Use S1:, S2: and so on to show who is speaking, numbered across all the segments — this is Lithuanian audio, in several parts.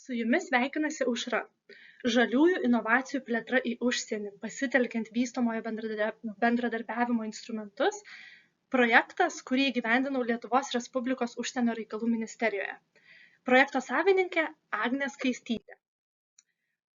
S1: Su jumis sveikinasi Aušra. Žaliųjų inovacijų plėtra į užsienį, pasitelkiant vystomojo bendradarbiavimo instrumentus, projektas, kurį įgyvendinau Lietuvos Respublikos užsienio reikalų ministerijoje. Projekto savininkė Agnė Skaistytė.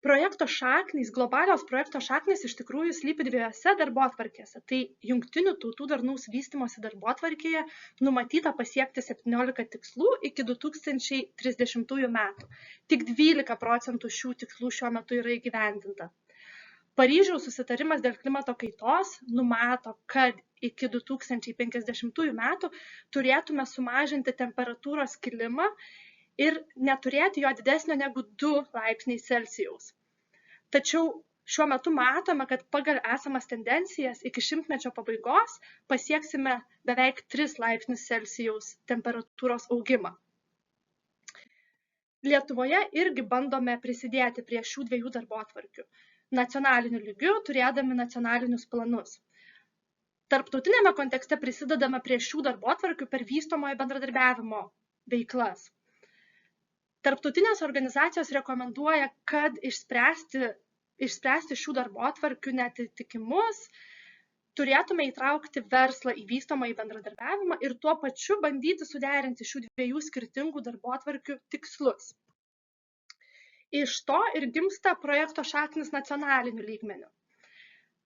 S1: Globalios projekto šaknys iš tikrųjų slypi dviejose darbotvarkėse. Tai Jungtinių tautų darnaus vystymosi darbotvarkėje numatyta pasiekti 17 tikslų iki 2030 metų. Tik 12% šių tikslų šiuo metu yra įgyvendinta. Paryžiaus susitarimas dėl klimato kaitos numato, kad iki 2050 metų turėtume sumažinti temperatūros kilimą ir neturėti jo didesnio negu 2 laipsniai Celsijaus. Tačiau šiuo metu matome, kad pagal esamas tendencijas iki šimtmečio pabaigos pasieksime beveik 3 laipsnius Celsijaus temperatūros augimą. Lietuvoje irgi bandome prisidėti prie šių dviejų darbotvarkių. Nacionaliniu lygiu turėdami nacionalinius planus. Tarptautinėme kontekste prisidedame prie šių darbotvarkių per vystomojo bendradarbiavimo veiklas. Tarptautinės organizacijos rekomenduoja, kad išspręsti šių darbotvarkių neatitikimus turėtume įtraukti verslą į vystomąjį bendradarbiavimą ir tuo pačiu bandyti suderinti šių dviejų skirtingų darbotvarkių tikslus. Iš to ir gimsta projekto šaknis nacionaliniu lygmeniu.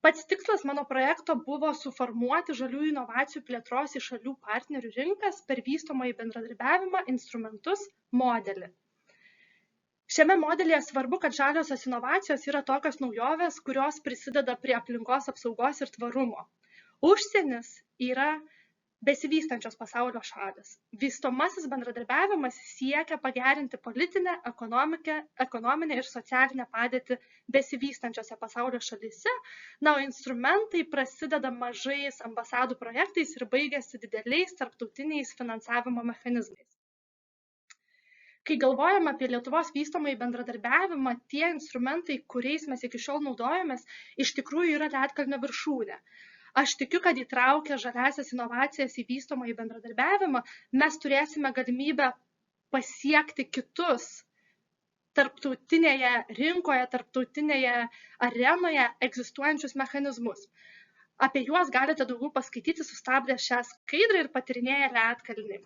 S1: Pats tikslas mano projekto buvo suformuoti žaliųjų inovacijų plėtros į šalių partnerių rinkas per vystomąjį bendradarbiavimą instrumentus modelį. Šiame modelyje svarbu, kad žaliosios inovacijos yra tokios naujovės, kurios prisideda prie aplinkos apsaugos ir tvarumo. Užsienis yra besivystančios pasaulio šalis. Vystomasis bendradarbiavimas siekia pagerinti politinę, ekonominę ir socialinę padėtį besivystančiose pasaulio šalyse, o instrumentai prasideda mažais ambasadų projektais ir baigiasi dideliais tarptautiniais finansavimo mechanizmais. Kai galvojame apie Lietuvos vystomąjį bendradarbiavimą, tie instrumentai, kuriais mes iki šiol naudojamės, iš tikrųjų yra ledkalnio viršūnė. Aš tikiu, kad įtraukę žaliąsias inovacijas į vystomąjį bendradarbiavimą, mes turėsime galimybę pasiekti kitus tarptautinėje rinkoje, tarptautinėje arenoje egzistuojančius mechanizmus. Apie juos galite daugiau paskaityti, sustabdę šią skaidrę ir patyrinėję ledkalnį.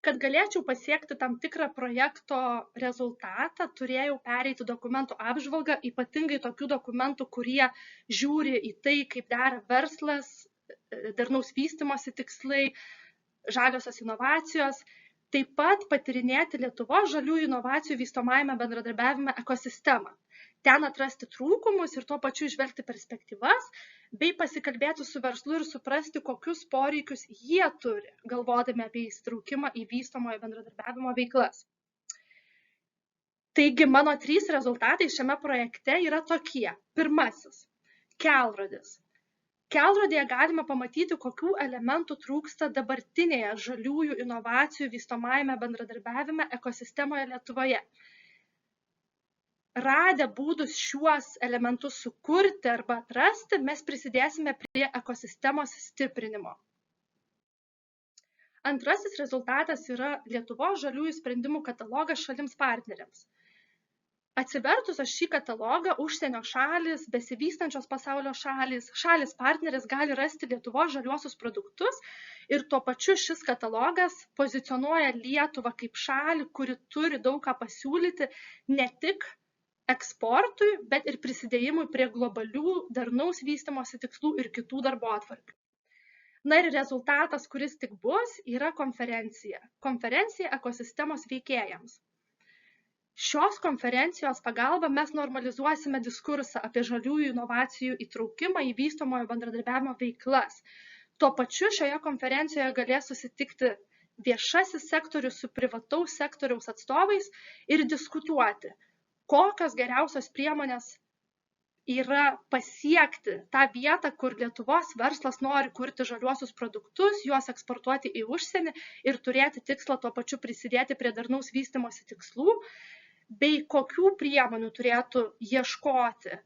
S1: Kad galėčiau pasiekti tam tikrą projekto rezultatą, turėjau pereiti dokumentų apžvalgą, ypatingai tokių dokumentų, kurie žiūri į tai, kaip dera verslas, darnaus vystymosi tikslai, žaliosios inovacijos, taip pat patyrinėti Lietuvos žaliųjų inovacijų vystomajame bendradarbiavime ekosistemą. Ten atrasti trūkumus ir tuo pačiu įžvelgti perspektyvas, bei pasikalbėti su verslu ir suprasti, kokius poreikius jie turi, galvodami apie įsitraukimą į vystomojo bendradarbiavimo veiklas. Taigi, mano 3 rezultatai šiame projekte yra tokie. Pirmasis – kelrodis. Kelrodėje galima pamatyti, kokių elementų trūksta dabartinėje žaliųjų inovacijų vystomajame bendradarbiavime ekosistemoje Lietuvoje. Radę būdus šiuos elementus sukurti arba atrasti, mes prisidėsime prie ekosistemos stiprinimo. Antrasis rezultatas yra Lietuvos žaliųjų sprendimų katalogas šalims partneriams. Atsivertus šį katalogą, užsienio šalis, besivystančios pasaulio šalis partneris gali rasti Lietuvos žaliuosius produktus ir tuo pačiu šis katalogas pozicionuoja Lietuvą kaip šalį, kuri turi daug ką pasiūlyti ne tik eksportui, bet ir prisidėjimui prie globalių darnaus vystymosi tikslų ir kitų darbotvarkių. Na ir rezultatas, kuris tik bus, yra konferencija. Konferencija ekosistemos veikėjams. Šios konferencijos pagalba mes normalizuosime diskursą apie žaliųjų inovacijų įtraukimą į vystomojo bendradarbiavimo veiklas. Tuo pačiu šioje konferencijoje galės susitikti viešasis sektorius su privataus sektoriaus atstovais ir diskutuoti, kokios geriausios priemonės yra pasiekti tą vietą, kur Lietuvos verslas nori kurti žaliuosius produktus, juos eksportuoti į užsienį ir turėti tikslą tuo pačiu prisidėti prie darnaus vystymosi tikslų, bei kokių priemonių turėtų ieškoti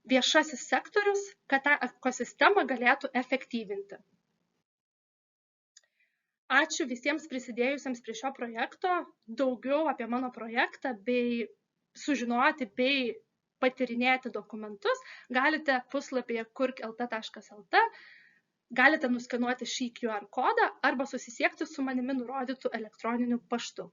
S1: viešasis sektorius, kad tą ekosistemą galėtų efektyvinti. Ačiū visiems prisidėjusiems prie šio projekto. Daugiau apie mano projektą bei sužinoti bei patyrinėti dokumentus galite puslapyje kurk.lt.lt. Galite nuskenuoti šį QR kodą arba susisiekti su manimi nurodytu elektroniniu paštu.